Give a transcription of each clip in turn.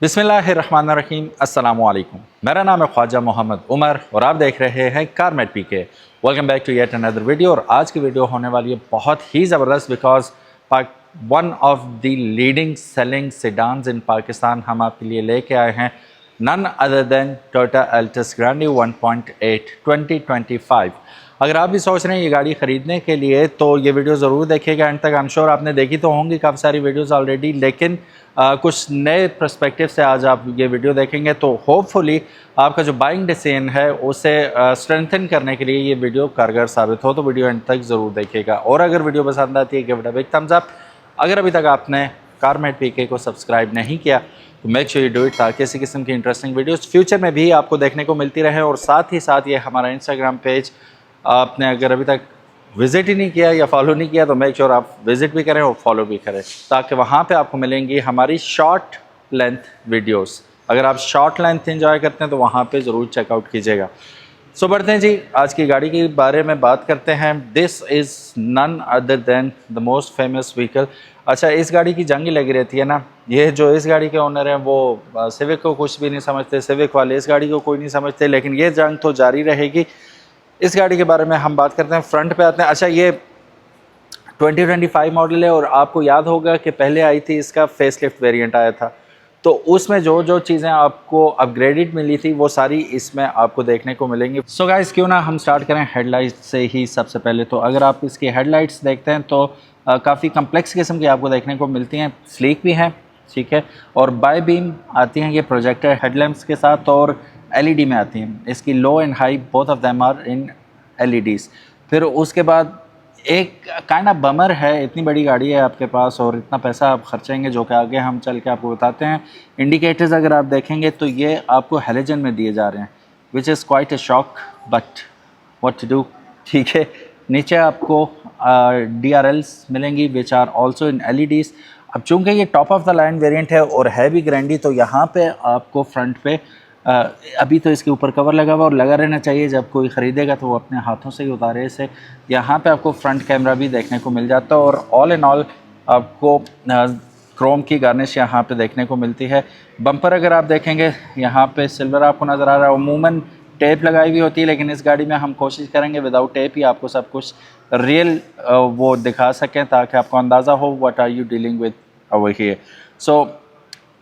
बिस्मिल्लाहिर्रहमानिर्रहीम अस्सलामु अलैकुम। मेरा नाम है ख्वाजा मोहम्मद उमर और आप देख रहे हैं carmate PK. Welcome back to yet another video. और आज की वीडियो होने वाली है बहुत ही ज़बरदस्त because one of the leading selling sedans in Pakistan हम आपके लिए लेके आए हैं, none other than Toyota Altis Grande 1.8 2025। अगर आप भी सोच रहे हैं ये गाड़ी ख़रीदने के लिए तो ये वीडियो ज़रूर देखिएगा एंड तक। आई एम श्योर आपने देखी तो होंगी काफ़ी सारी वीडियोस ऑलरेडी, लेकिन कुछ नए पर्सपेक्टिव से आज आप ये वीडियो देखेंगे तो होपफुली आपका जो बाइंग डिसीजन है उसे स्ट्रेंथन करने के लिए ये वीडियो कारगर साबित हो। तो वीडियो एंड तक ज़रूर देखिएगा और अगर वीडियो पसंद आती है give it a big thumbs up. अगर अभी तक आपने कारमेट पीके को सब्सक्राइब नहीं किया तो make sure you do it, ताकि इसी किस्म की इंटरेस्टिंग वीडियोस फ्यूचर में भी आपको देखने को मिलती रहे। और साथ ही साथ ये हमारा इंस्टाग्राम पेज आपने अगर अभी तक विज़िट ही नहीं किया या फॉलो नहीं किया तो मेक श्योर आप विज़िट भी करें और फॉलो भी करें, ताकि वहाँ पे आपको मिलेंगी हमारी शॉर्ट लेंथ वीडियोस। अगर आप शॉर्ट लेंथ एंजॉय करते हैं तो वहाँ पे ज़रूर चेकआउट कीजिएगा। सो बढ़ते हैं जी, आज की गाड़ी के बारे में बात करते हैं। This is none other than the most famous vehicle. अच्छा, इस गाड़ी की जंग ही लगी रहती है ना। ये जो इस गाड़ी के ओनर हैं वो सिविक को कुछ भी नहीं समझते, सिविक वाले इस गाड़ी को कोई नहीं समझते, लेकिन ये जंग तो जारी रहेगी। इस गाड़ी के बारे में हम बात करते हैं, फ्रंट पे आते हैं। अच्छा, ये 2025 मॉडल है और आपको याद होगा कि पहले आई थी इसका फेसलिफ्ट वेरिएंट आया था, तो उसमें जो जो चीज़ें आपको अपग्रेडेड मिली थी वो सारी इसमें आपको देखने को मिलेंगी। सो गाइस, क्यों ना हम स्टार्ट करें हेडलाइट से ही सबसे पहले। तो अगर आप इसकी हेडलाइट्स देखते हैं तो काफ़ी कम्प्लेक्स किस्म की आपको देखने को मिलती हैं, स्लीक भी हैं, ठीक है, और बाय बीम आती हैं ये प्रोजेक्टर हेडलैम्प्स के साथ और एलईडी में आती हैं। इसकी low and high both of them are in LEDs. फिर उसके बाद एक काइंड ऑफ बमर है, इतनी बड़ी गाड़ी है आपके पास और इतना पैसा आप खर्चेंगे, जो कि आगे हम चल के आपको बताते हैं। इंडिकेटर्स अगर आप देखेंगे तो ये आपको हेलोजन में दिए जा रहे हैं, which is quite a shock, but what to do, ठीक है। नीचे आपको DRLs मिलेंगी which are also in LEDs. अब चूँकि ये top of the line variant है और है भी ग्रैंडी, तो यहाँ पे आपको फ्रंट पे अभी तो इसके ऊपर कवर लगा हुआ और लगा रहना चाहिए, जब कोई ख़रीदेगा तो वो अपने हाथों से ही उतारे इसे। यहाँ पे आपको फ्रंट कैमरा भी देखने को मिल जाता है और ऑल इन ऑल आपको क्रोम की गार्निश यहाँ पे देखने को मिलती है। बम्पर अगर आप देखेंगे यहाँ पे सिल्वर आपको नज़र आ रहा है। अमूमन टेप लगाई हुई होती है, लेकिन इस गाड़ी में हम कोशिश करेंगे विदाउट टेप ही आपको सब कुछ रियल वो दिखा सकें, ताकि आपको अंदाज़ा हो what are you dealing with over here. So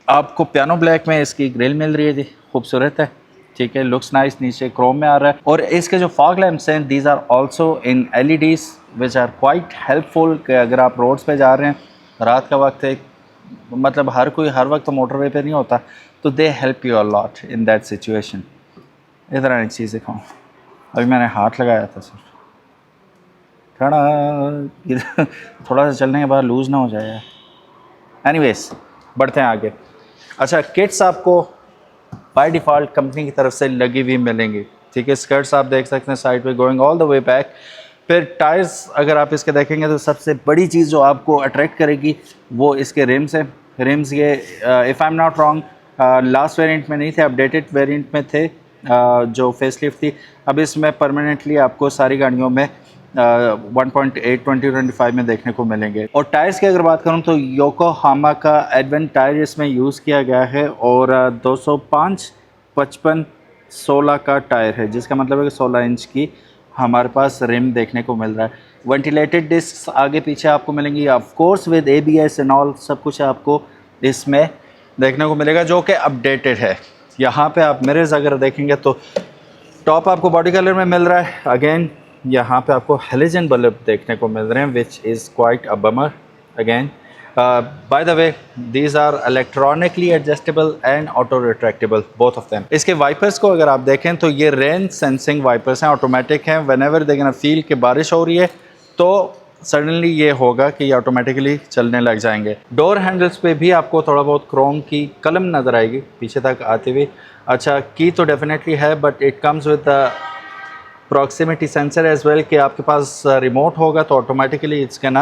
आपको पियानो ब्लैक में इसकी ग्रिल मिल रही है, खूबसूरत है, ठीक है, लुक्स नाइस, नीचे क्रोम में आ रहा है। और इसके जो फॉग लैंप्स हैं these are also in LEDs which are quite helpful. कि अगर आप रोड्स पे जा रहे हैं, रात का वक्त है, मतलब हर कोई हर वक्त तो मोटरवे पे नहीं होता, तो they help you a lot in that situation. इधर एक चीज़ दिखाऊँ, अभी मैंने हाथ लगाया था सिर्फ, थोड़ा सा चलने के बाद लूज़ ना हो जाए। एनीवेज, बढ़ते हैं आगे। अच्छा, किट्स आपको बाय डिफ़ॉल्ट कंपनी की तरफ से लगी हुई मिलेंगी, ठीक है। स्कर्ट्स आप देख सकते हैं साइड पे going all the way back. फिर टायर्स अगर आप इसके देखेंगे तो सबसे बड़ी चीज़ जो आपको अट्रैक्ट करेगी वो इसके रिम्स हैं। रिम्स ये if I am not wrong last variant में नहीं थे, अपडेटेड वेरिएंट में थे, जो फेसलिफ्ट थी। अब इसमें परमानेंटली आपको सारी गाड़ियों में 1.8 2025 में देखने को मिलेंगे। और टायर्स की अगर बात करूं तो योकोहामा का एडवेंट टायर इसमें यूज़ किया गया है और 205 55 16 का टायर है, जिसका मतलब है कि 16 इंच की हमारे पास रिम देखने को मिल रहा है। वेंटिलेटेड डिस्क आगे पीछे आपको मिलेंगी, of course with ABS and all, सब कुछ आपको इसमें देखने को मिलेगा जो कि अपडेटेड है। यहाँ पे आप मिरर्स अगर देखेंगे तो टॉप आपको बॉडी कलर में मिल रहा है। अगेन यहाँ पे आपको हेलोजन बल्ब देखने को मिल रहे हैं which is quite a bummer. Again by the way these are electronically adjustable and auto retractable both of them. इसके वाइपर्स को अगर आप देखें तो ये रेन सेंसिंग वाइपर्स हैं, ऑटोमेटिक हैं। व्हेनेवर दे कैन फील कि बारिश हो रही है तो सडनली ये होगा कि ये ऑटोमेटिकली चलने लग जाएंगे। डोर हैंडल्स पे भी आपको थोड़ा बहुत क्रोम की कलम नज़र आएगी पीछे तक आती हुई। अच्छा, की तो डेफिनेटली है, but it comes with proximity sensor as well, कि आपके पास रिमोट होगा तो ऑटोमेटिकली इट्स कैन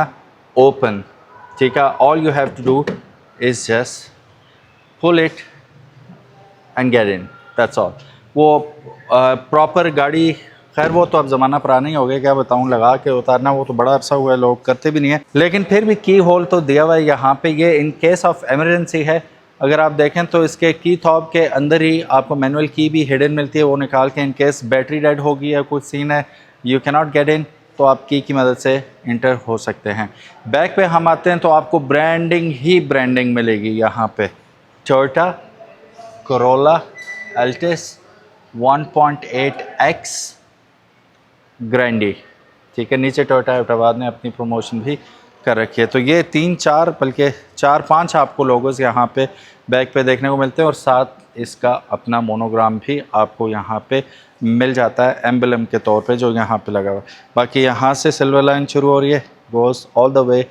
ओपन, ठीक है। All you have to do is just pull it and get in, that's all. वो प्रॉपर गाड़ी, खैर वो तो अब ज़माना पुराना ही हो गया, क्या बताऊँ, लगा के उतारना वो तो बड़ा अरसा हुआ है, लोग करते भी नहीं है, लेकिन फिर भी की होल तो दिया हुआ है यहाँ पे। ये इन केस ऑफ एमरजेंसी है, अगर आप देखें तो इसके की थॉब के अंदर ही आपको मैनुअल की भी हिडन मिलती है, वो निकाल के इन केस बैटरी डेड होगी या कुछ सीन है you can not get in, तो आप की मदद से इंटर हो सकते हैं। बैक पे हम आते हैं तो आपको ब्रांडिंग ही ब्रांडिंग मिलेगी यहाँ पे। टोयोटा कोरोला अल्टिस 1.8X ग्रैंडी, ठीक है। नीचे टोयोटा हैदराबाद ने अपनी प्रमोशन भी कर रखी है। तो ये 3-4 बल्कि 4-5 आपको लोगोस यहाँ पे बैक पे देखने को मिलते हैं और साथ इसका अपना मोनोग्राम भी आपको यहाँ पे मिल जाता है एम्बलम के तौर पे जो यहाँ पे लगा हुआ है। बाकी यहाँ से सिल्वर लाइन शुरू हो रही है, goes all the way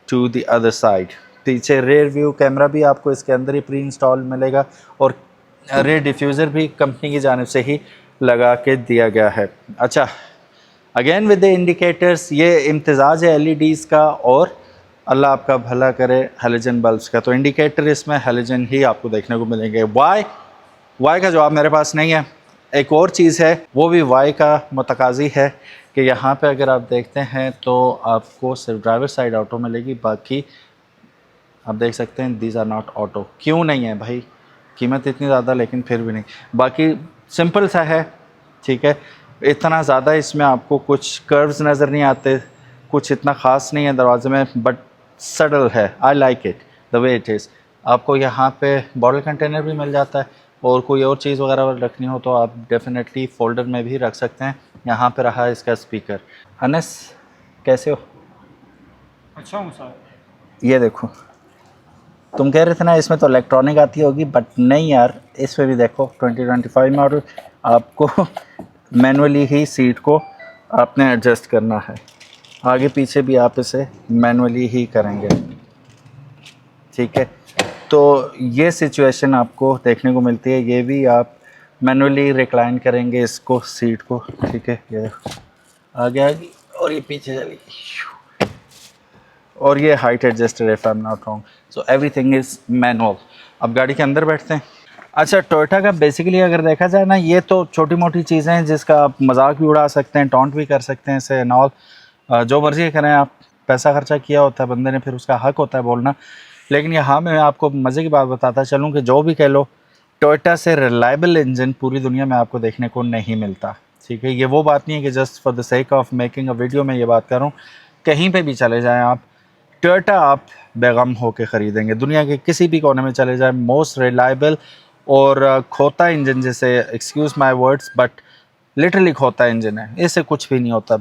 to the other side. पीछे रेयर व्यू कैमरा भी आपको इसके अंदर ही प्री इंस्टॉल मिलेगा और रेयर डिफ्यूज़र भी कंपनी की जानिब से ही लगा के दिया गया है। अच्छा, अगेन विद द इंडिकेटर्स, ये इम्तिज़ाज है एलईडीज़ का और अल्लाह आपका भला करे हेलोजन बल्ब्स का। तो इंडिकेटर इसमें हेलोजन ही आपको देखने को मिलेंगे। वाई का जवाब मेरे पास नहीं है। एक और चीज़ है, वो भी वाई का मुतकाज़ी है कि यहाँ पे अगर आप देखते हैं तो आपको सिर्फ ड्राइवर साइड ऑटो मिलेगी, बाकी आप देख सकते हैं दीज आर नॉट ऑटो। क्यों नहीं है भाई, कीमत इतनी ज़्यादा लेकिन फिर भी नहीं। बाकी सिंपल सा है, ठीक है। इतना ज़्यादा इसमें आपको कुछ कर्व्स नज़र नहीं आते, कुछ इतना ख़ास नहीं है दरवाजे में, बट सडल है। I like it the way it is. आपको यहाँ पे बॉटल कंटेनर भी मिल जाता है और कोई और चीज़ वगैरह रखनी हो तो आप डेफिनेटली फ़ोल्डर में भी रख सकते हैं। यहाँ पे रहा इसका स्पीकर। अनस कैसे हो? अच्छा हूँ सर। ये देखो, तुम कह रहे थे ना इसमें तो इलेक्ट्रॉनिक आती होगी, बट नहीं यार, इसमें भी देखो 2025 मॉडल आपको मैनुअली ही सीट को आपने एडजस्ट करना है। आगे पीछे भी आप इसे मैनुअली ही करेंगे, ठीक है। तो ये सिचुएशन आपको देखने को मिलती है। ये भी आप मैनुअली रिक्लाइन करेंगे इसको, सीट को, ठीक है। ये आगे आगे और ये पीछे चलेगी और ये height adjuster if I am not wrong. So everything is manual. अब गाड़ी के अंदर बैठते हैं। अच्छा, टोयोटा का बेसिकली अगर देखा जाए ना, ये तो छोटी मोटी चीज़ें हैं जिसका आप मजाक भी उड़ा सकते हैं, टॉन्ट भी कर सकते हैं इसे नॉल, जो मर्ज़ी करें आप। पैसा खर्चा किया होता है बंदे ने, फिर उसका हक होता है बोलना। लेकिन यहाँ मैं आपको मज़े की बात बताता चलूँ कि जो भी कह लो, टोयोटा से रिलायबल इंजन पूरी दुनिया में आपको देखने को नहीं मिलता, ठीक है। ये वो बात नहीं है कि just for the sake of making a video में ये बात कर रहा हूँ। कहीं पे भी चले जाएं आप, टोयोटा आप बेगम होके ख़रीदेंगे। दुनिया के किसी भी कोने में चले जाएं, मोस्ट रिलायबल और खोता इंजन, जैसे excuse my words but literally खोता इंजन है, इससे कुछ भी नहीं होता।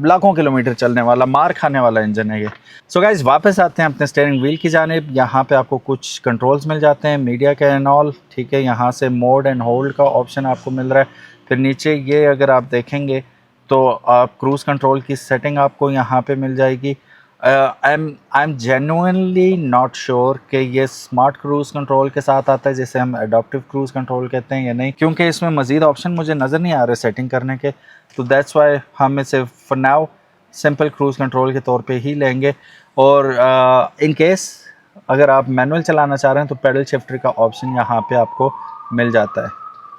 लाखों किलोमीटर चलने वाला, मार खाने वाला इंजन है ये। सो गाइज, वापस आते हैं अपने स्टीयरिंग व्हील की जानिब। यहाँ पे आपको कुछ कंट्रोल्स मिल जाते हैं, मीडिया के एंड ऑल, ठीक है। यहाँ से मोड एंड होल्ड का ऑप्शन आपको मिल रहा है। फिर नीचे ये अगर आप देखेंगे तो आप क्रूज़ कंट्रोल की सेटिंग आपको यहाँ पे मिल जाएगी। I am genuinely not sure कि ये स्मार्ट क्रूज़ कंट्रोल के साथ आता है, जैसे हम एडॉप्टिव क्रूज़ कंट्रोल कहते हैं, या नहीं, क्योंकि इसमें मज़ीद ऑप्शन मुझे नज़र नहीं आ रहे सेटिंग करने के। तो दैट्स वाई हम इसे for now simple cruise control के तौर पे ही लेंगे। और इन केस अगर आप मैनुअल चलाना चाह रहे हैं तो पेडल शिफ्टर का ऑप्शन यहाँ पे आपको मिल जाता है,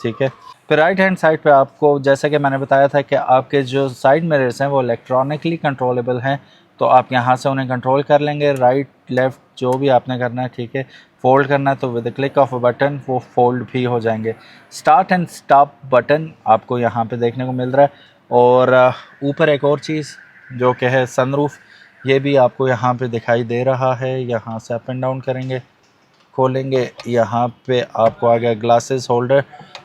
ठीक है। फिर राइट हैंड साइड पे आपको, जैसा कि मैंने बताया था कि आपके जो साइड मिरर्स हैं वो इलेक्ट्रॉनिकली कंट्रोलेबल हैं, तो आप यहाँ से उन्हें कंट्रोल कर लेंगे, राइट लेफ़्ट जो भी आपने करना है, ठीक है। फ़ोल्ड करना है तो with the click of a button वो फोल्ड भी हो जाएंगे। स्टार्ट एंड स्टॉप बटन आपको यहाँ पे देखने को मिल रहा है। और ऊपर एक और चीज़ जो कि है सनरूफ, ये भी आपको यहाँ पे दिखाई दे रहा है। यहाँ से अप एंड डाउन करेंगे, खोलेंगे, यहाँ पे आपको आ गया ग्लासेस होल्डर।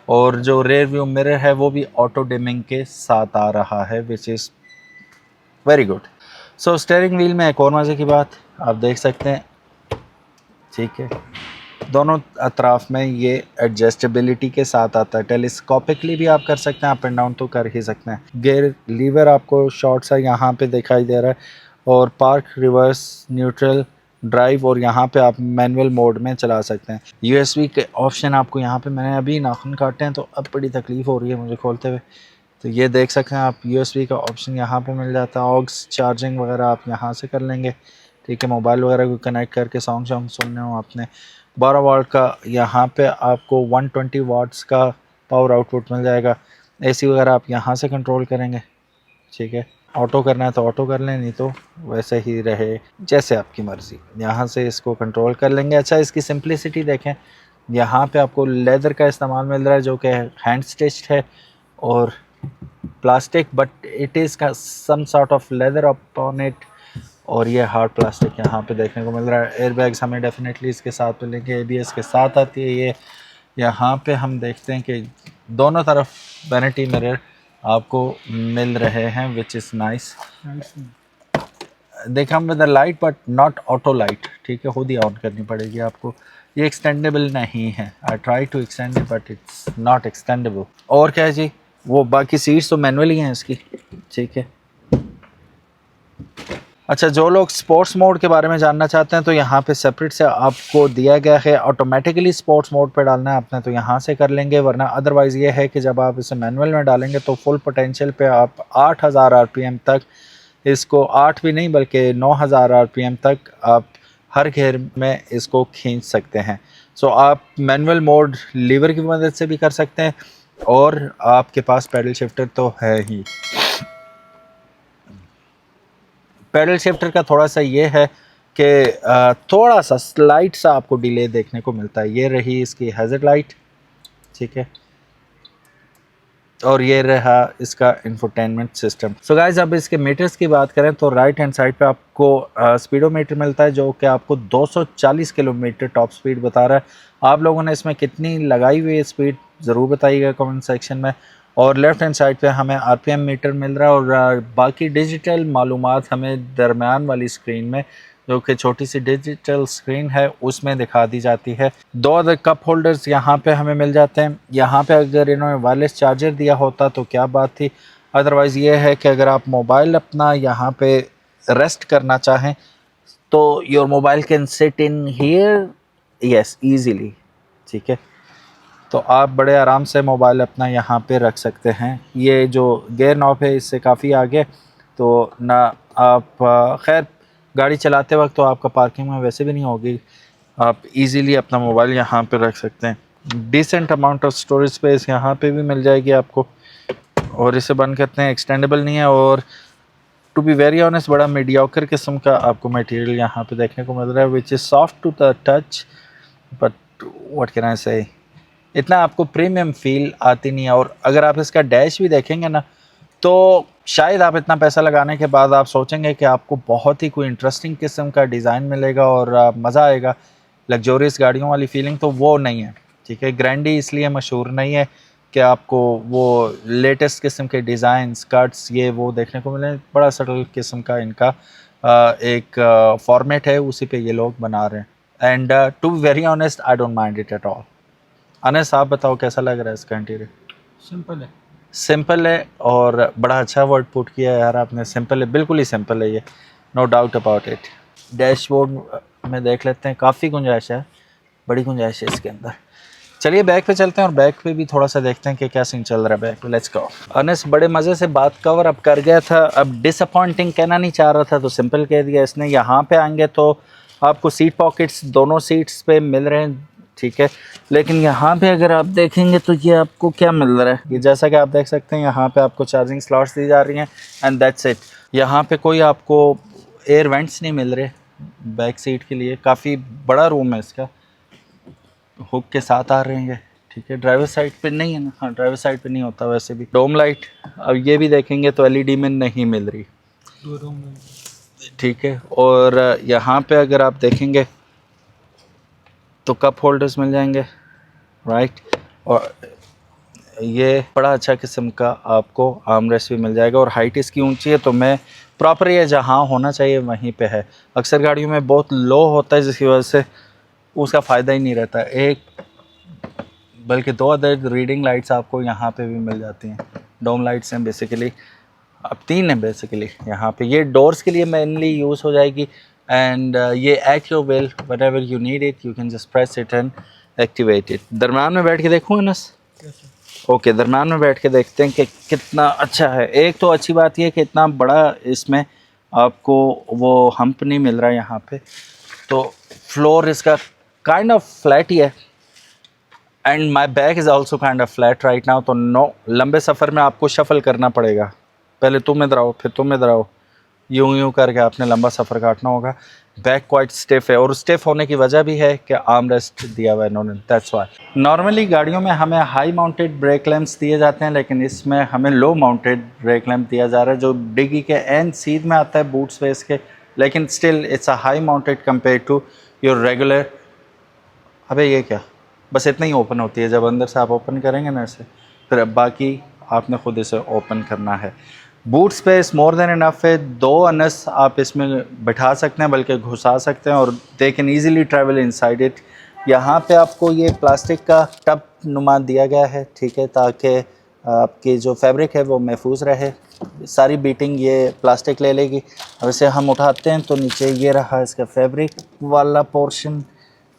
और जो रेयर व्यू मिरर है वो भी ऑटो डिमिंग के साथ आ रहा है, which is very good. So steering wheel में एक और मज़े की बात आप देख सकते हैं, ठीक है। दोनों अतराफ में ये एडजस्टेबिलिटी के साथ आता है। टेलीस्कोपिकली भी आप कर सकते हैं, अप एंड डाउन तो कर ही सकते हैं। गियर लीवर आपको शॉर्ट सा यहाँ पे दिखाई दे रहा है। और पार्क, रिवर्स, न्यूट्रल, ड्राइव, और यहाँ पे आप मैनुअल मोड में चला सकते हैं। यूएसबी के ऑप्शन आपको यहाँ पे, मैंने अभी नाखून काटे हैं तो अब बड़ी तकलीफ़ हो रही है मुझे खोलते हुए, तो ये देख सकते हैं आप, यूएसबी का ऑप्शन यहाँ पे मिल जाता है। ऑक्स चार्जिंग वगैरह आप यहाँ से कर लेंगे, ठीक है। मोबाइल वगैरह को कनेक्ट करके सॉन्ग सुनने हो आपने। 12 वाट का यहाँ पे आपको 120 वाट्स का पावर आउटपुट मिल जाएगा। एसी वगैरह आप यहाँ से कंट्रोल करेंगे, ठीक है। ऑटो करना है तो ऑटो कर लें, नहीं तो वैसे ही रहे जैसे आपकी मर्ज़ी। यहाँ से इसको कंट्रोल कर लेंगे। अच्छा, इसकी सिंप्लिसिटी देखें, यहाँ पे आपको लेदर का इस्तेमाल मिल रहा है जो कि हैंड स्टिच्ड है और प्लास्टिक, बट इट इज़ का some sort of leather upon it, और ये हार्ड प्लास्टिक यहाँ पे देखने को मिल रहा है। एयर बैग्स हमें डेफिनेटली इसके साथ मिलेंगे, ABS के साथ आती है ये। यहाँ पे हम देखते हैं कि दोनों तरफ वैनिटी मिरर आपको मिल रहे हैं, विच इज़ नाइस। देखा with the light but not auto light, ठीक है, खुद ही ऑन करनी पड़ेगी आपको। ये एक्सटेंडेबल नहीं है, I try to extend it but it's not extendable. और क्या है जी, वो बाकी सीट्स तो मैनुअली हैं इसकी, ठीक है। अच्छा, जो लोग स्पोर्ट्स मोड के बारे में जानना चाहते हैं तो यहाँ पे सेपरेट से आपको दिया गया है। ऑटोमेटिकली स्पोर्ट्स मोड पे डालना है आपने तो यहाँ से कर लेंगे, वरना अदरवाइज़ ये है कि जब आप इसे मैनुअल में डालेंगे तो फुल पोटेंशियल पे आप 8000 RPM तक इसको, 8 भी नहीं बल्कि 9000 RPM तक आप हर घेर में इसको खींच सकते हैं। सो आप मैनुअल मोड लीवर की मदद से भी कर सकते हैं, और आपके पास पैडल शिफ्टर तो है ही। पैडल शिफ्टर का थोड़ा सा ये है कि थोड़ा सा स्लाइट सा आपको डिले देखने को मिलता है। ये रही इसकी हैज़र्ड लाइट, ठीक है, और ये रहा इसका इंफोटेनमेंट सिस्टम। सो गाइस, अब इसके मीटर्स की बात करें तो राइट हैंड साइड पे आपको स्पीडोमीटर मिलता है जो कि आपको 240 किलोमीटर टॉप स्पीड बता रहा है। आप लोगों ने इसमें कितनी लगाई हुई है स्पीड ज़रूर बताइएगा कमेंट सेक्शन में। और लेफ़्ट हैंड साइड पे हमें RPM मीटर मिल रहा है, और बाकी डिजिटल मालूमात हमें दरमियान वाली स्क्रीन में, जो कि छोटी सी डिजिटल स्क्रीन है, उसमें दिखा दी जाती है। 2 अदर कप होल्डर्स यहाँ पे हमें मिल जाते हैं। यहाँ पे अगर इन्होंने वायरलेस चार्जर दिया होता तो क्या बात थी, अदरवाइज़ ये है कि अगर आप मोबाइल अपना यहाँ पे रेस्ट करना चाहें तो your mobile can sit in here, yes, easily, ठीक है। तो आप बड़े आराम से मोबाइल अपना यहाँ पे रख सकते हैं। ये जो गियर नॉब है इससे काफ़ी आगे, तो ना आप खैर गाड़ी चलाते वक्त तो आपका पार्किंग में वैसे भी नहीं होगी, आप इजीली अपना मोबाइल यहाँ पे रख सकते हैं। Decent amount of storage space यहाँ पे भी मिल जाएगी आपको, और इसे बंद करते हैं, एक्सटेंडेबल नहीं है, और टू बी वेरी ऑनेस्ट बड़ा मीडियोकर किस्म का आपको मटेरियल यहाँ पे देखने को मिल रहा है, which is soft to the touch, but what can I say, इतना आपको प्रीमियम फील आती नहीं है। और अगर आप इसका डैश भी देखेंगे ना, तो शायद आप इतना पैसा लगाने के बाद आप सोचेंगे कि आपको बहुत ही कोई इंटरेस्टिंग किस्म का डिज़ाइन मिलेगा और मज़ा आएगा, लग्जोरियस गाड़ियों वाली फीलिंग, तो वो नहीं है, ठीक है। ग्रैंडी इसलिए मशहूर नहीं है कि आपको वो लेटेस्ट किस्म के डिज़ाइन, कट्स, ये वो देखने को मिले। बड़ा सटल किस्म का इनका एक फॉर्मेट है, उसी पे ये लोग बना रहे हैं। And to be very honest I don't mind it at all. अनस, आप बताओ कैसा लग रहा है इसका इंटीरियर? सिंपल है। सिंपल है, और बड़ा अच्छा वर्ड पुट किया है यार आपने, सिंपल है, बिल्कुल ही सिंपल है ये, no doubt about it. Dashboard में देख लेते हैं, काफ़ी गुंजाइश है, बड़ी गुंजाइश है इसके अंदर। चलिए बैक पे चलते हैं और बैक पे भी थोड़ा सा देखते हैं कि क्या सीन चल रहा है बैक पे। Let's go. अनस बड़े मज़े से बात कवर अप कर गया था, अब डिसअपॉइंटिंग कहना नहीं चाह रहा था तो सिंपल कह दिया इसने। यहाँ पे आएंगे तो आपको सीट पॉकेट्स दोनों सीट्स पे मिल रहे हैं, ठीक है, लेकिन यहाँ पे अगर आप देखेंगे तो ये आपको क्या मिल रहा है, ये जैसा कि आप देख सकते हैं यहाँ पे आपको चार्जिंग स्लॉट्स दी जा रही हैं, एंड दैट्स इट। यहाँ पे कोई आपको एयर वेंट्स नहीं मिल रहे बैक सीट के लिए। काफ़ी बड़ा रूम है इसका, हुक के साथ आ रहे हैं, ठीक है। ड्राइवर साइड पे नहीं है ना, हाँ ड्राइवर साइड पे नहीं होता वैसे भी। डोम लाइट अब ये भी देखेंगे तो LED में नहीं मिल रही, ठीक है। और यहाँ पे अगर आप देखेंगे तो कप होल्डर्स मिल जाएंगे, राइट, और ये बड़ा अच्छा किस्म का आपको आर्मरेस्ट भी मिल जाएगा, और हाइट इसकी ऊंची है तो मैं प्रॉपर ये जहाँ होना चाहिए वहीं पे है। अक्सर गाड़ियों में बहुत लो होता है जिसकी वजह से उसका फ़ायदा ही नहीं रहता। एक बल्कि 2 अदर रीडिंग लाइट्स आपको यहाँ पे भी मिल जाती हैं, डोम लाइट्स हैं बेसिकली, अब 3 हैं बेसिकली यहाँ पे। ये डोर्स के लिए मेनली यूज़ हो जाएगी, एंड ये active will whenever you need it you can just press it and activate it. दरम्यान में बैठ के देखूँ नस, ओके, दरम्यान में बैठ के देखते हैं कि कितना अच्छा है। एक तो अच्छी बात यह है कि इतना बड़ा इसमें आपको वो हम्प नहीं मिल रहा है यहाँ पे, तो फ्लोर इसका काइंड ऑफ फ्लैट ही है, and my back is also kind of flat right now, तो नो लंबे सफ़र में आपको शफल करना पड़ेगा पहले तुम इधर आओ, फिर तुम इधर आओ, यूं यूं करके आपने लंबा सफ़र काटना होगा। बैक क्वाइट स्टिफ है, और स्टिफ होने की वजह भी है कि आर्म रेस्ट दिया हुआ है इन्होंने, दैट्स वाई। नॉर्मली गाड़ियों में हमें हाई माउंटेड ब्रेक लैम्प्स दिए जाते हैं, लेकिन इसमें हमें लो माउंटेड ब्रेक लैम्प दिया जा रहा है, जो डिग्गी के एंड सीध में आता है बूट स्पेस के, लेकिन still it's a high mounted compare to your regular. अबे ये क्या, बस इतना ही ओपन होती है, जब अंदर से आप ओपन करेंगे ना इसे, फिर अब बाकी आपने खुद इसे ओपन करना है। Boot space more than enough है, 2 अनस आप इसमें बैठा सकते हैं, बल्कि घुसा सकते हैं, और they can easily travel inside it. यहाँ पे आपको ये प्लास्टिक का टब नुमा दिया गया है, ठीक है, ताकि आपकी जो फैब्रिक है वो महफूज रहे, सारी बीटिंग ये प्लास्टिक ले लेगी। अब इसे हम उठाते हैं तो नीचे ये रहा इसका फैब्रिक वाला पोर्शन,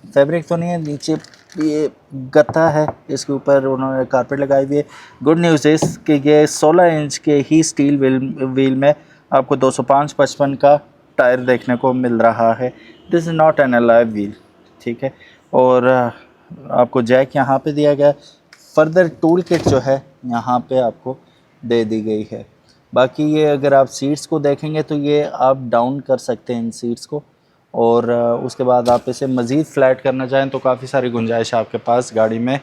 फैब्रिक तो नहीं है, नीचे ये गत्ता है, इसके ऊपर उन्होंने कारपेट लगाई हुई है। गुड न्यूज़ इस कि ये 16 इंच के ही स्टील व्हील में आपको 205/55 का टायर देखने को मिल रहा है। This is not an alloy wheel, ठीक है। और आपको जैक यहाँ पे दिया गया, फर्दर टूल किट जो है यहाँ पे आपको दे दी गई है। बाकी ये अगर आप सीट्स को देखेंगे तो ये आप डाउन कर सकते हैं इन सीट्स को, और उसके बाद आप इसे मज़ीद फ्लैट करना चाहें तो काफ़ी सारी गुंजाइश आपके पास गाड़ी में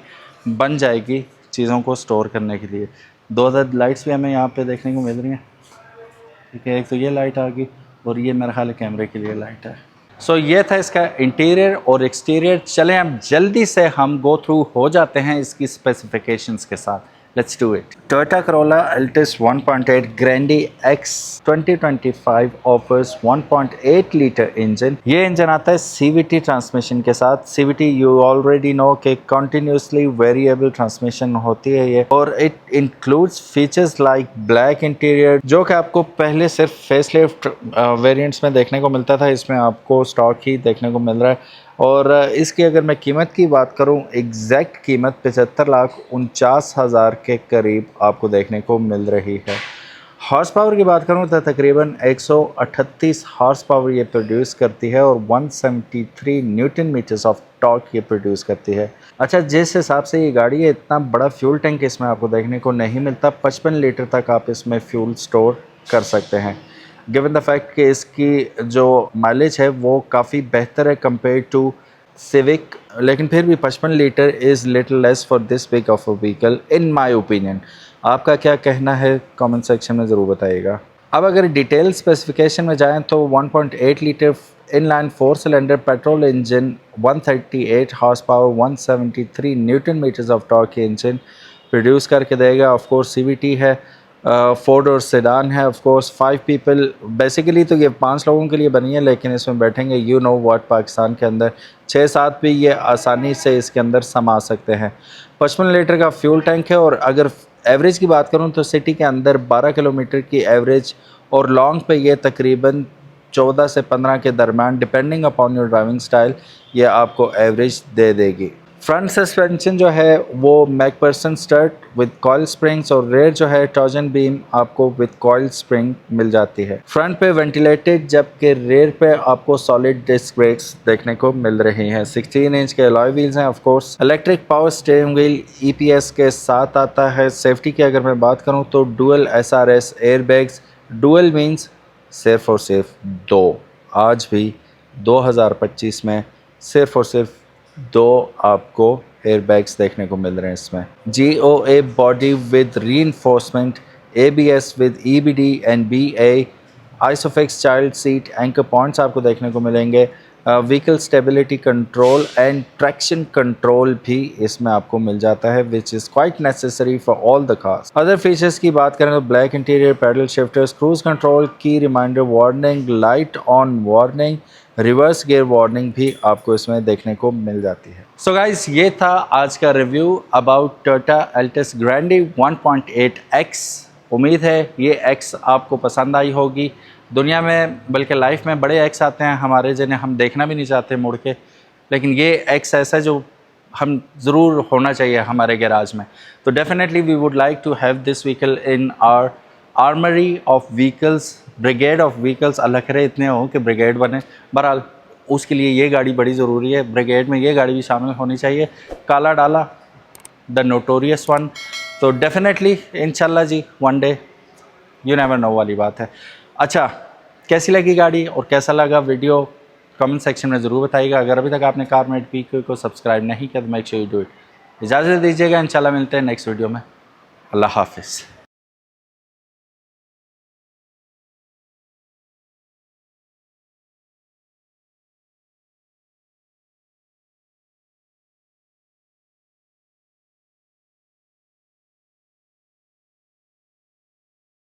बन जाएगी चीज़ों को स्टोर करने के लिए। 2 अदद लाइट्स भी हमें यहाँ पे देखने को मिल रही हैं, ठीक है। एक तो ये लाइट आ गई, और ये मेरा ख्याल है कैमरे के लिए लाइट है। सो ये था इसका इंटीरियर और एक्सटीरियर। चलें अब जल्दी से हम गो थ्रू हो जाते हैं इसकी स्पेसिफिकेशंस के साथ। Let's do it. Toyota Corolla Altis 1.8 Grande X 2025 offers 1.8 litre engine. ये इंजन आता है CVT ट्रांसमिशन के साथ। CVT यू ऑलरेडी नो कि कंटिन्यूसली वेरिएबल ट्रांसमिशन होती है ये, और it includes features like black interior, जो कि आपको पहले सिर्फ फेसलिफ्ट वेरिएंट्स में देखने को मिलता था, इसमें आपको स्टॉक ही देखने को मिल रहा है। और इसकी अगर मैं कीमत की बात करूं, एग्जैक्ट कीमत 75,49,000 के करीब आपको देखने को मिल रही है। हॉर्स पावर की बात करूं तो तकरीबन 138 हॉर्स पावर ये प्रोड्यूस करती है, और 173 न्यूटन मीटर्स ऑफ टॉर्क ये प्रोड्यूस करती है। अच्छा, जिस हिसाब से ये गाड़ी है, इतना बड़ा फ्यूल टैंक इसमें आपको देखने को नहीं मिलता। 55 लीटर तक आप इसमें फ्यूल स्टोर कर सकते हैं, गिवन द फैक्ट कि इसकी जो माइलेज है वो काफ़ी बेहतर है कंपेयर टू सिविक, लेकिन फिर भी 55 litre is little less for this big of a vehicle in my opinion. आपका क्या कहना है कमेंट सेक्शन में ज़रूर बताइएगा। अब अगर डिटेल स्पेसिफिकेशन में जाएं तो 1.8 litre inline 4 cylinder petrol engine, 138 horse power, 173 newton metres of torque engine produce करके देगा। ऑफ कोर्स CVT है, 4 डोर सेडान है, ऑफ कोर्स 5 पीपल, बेसिकली तो ये 5 लोगों के लिए बनी है, लेकिन इसमें बैठेंगे यू नो व्हाट, पाकिस्तान के अंदर 6-7 भी ये आसानी से इसके अंदर समा सकते हैं। 55 लीटर का फ्यूल टैंक है, और अगर एवरेज की बात करूं तो सिटी के अंदर 12 किलोमीटर की एवरेज, और लॉन्ग पे ये तकरीबन 14 से 15 के दरम्यान, depending upon your driving style, ये आपको एवरेज दे देगी। फ्रंट सस्पेंशन जो है वो McPherson strut with coil springs, और रेयर जो है टॉर्जन बीम आपको विद कॉइल स्प्रिंग मिल जाती है। फ्रंट पे वेंटिलेटेड, जबकि रेयर पे आपको सॉलिड डिस्क ब्रेक्स देखने को मिल रही हैं। 16 इंच के अलॉय व्हील्स हैं। Of course electric power steering wheel EPS के साथ आता है। सेफ्टी की अगर मैं बात करूँ तो dual SRS airbags, dual means सिर्फ और सिर्फ 2, आज भी 2025 में सिर्फ और सिर्फ 2 आपको एयरबैग्स देखने को मिल रहे हैं इसमें। GOA body with reinforcement, ABS with EBD and BA, Isofix child seat, anchor points आपको देखने को मिलेंगे। Vehicle stability control and traction control भी इसमें आपको मिल जाता है, which is quite necessary for all the cars. Other features की बात करें तो black interior, paddle shifters, cruise control, key reminder warning, light on warning, reverse gear warning भी आपको इसमें देखने को मिल जाती है। सो गाइस, ये था आज का review about Toyota Altis Grande 1.8X। उम्मीद है ये X आपको पसंद आई होगी। दुनिया में, बल्कि लाइफ में बड़े X आते हैं हमारे, जिन्हें हम देखना भी नहीं चाहते मुड़ के, लेकिन ये X ऐसा है जो हम ज़रूर होना चाहिए हमारे गैराज में। तो definitely we would like to have this vehicle in our armoury of vehicles, brigade of vehicles. अल्लाह करे इतने हो कि ब्रिगेड बने। बहरहाल उसके लिए ये गाड़ी बड़ी ज़रूरी है, ब्रिगेड में ये गाड़ी भी शामिल होनी चाहिए। काला डाला, द नोटोरियस वन। तो डेफिनेटली इंशाल्लाह जी one day you never know वाली बात है। अच्छा, कैसी लगी गाड़ी और कैसा लगा वीडियो कमेंट सेक्शन में ज़रूर बताइएगा। अगर अभी तक आपने कारमेट पीके को सब्सक्राइब नहीं किया तो make sure you do it. इजाज़त दीजिएगा, इंशाल्लाह मिलते हैं नेक्स्ट वीडियो में। अल्लाह हाफिज़।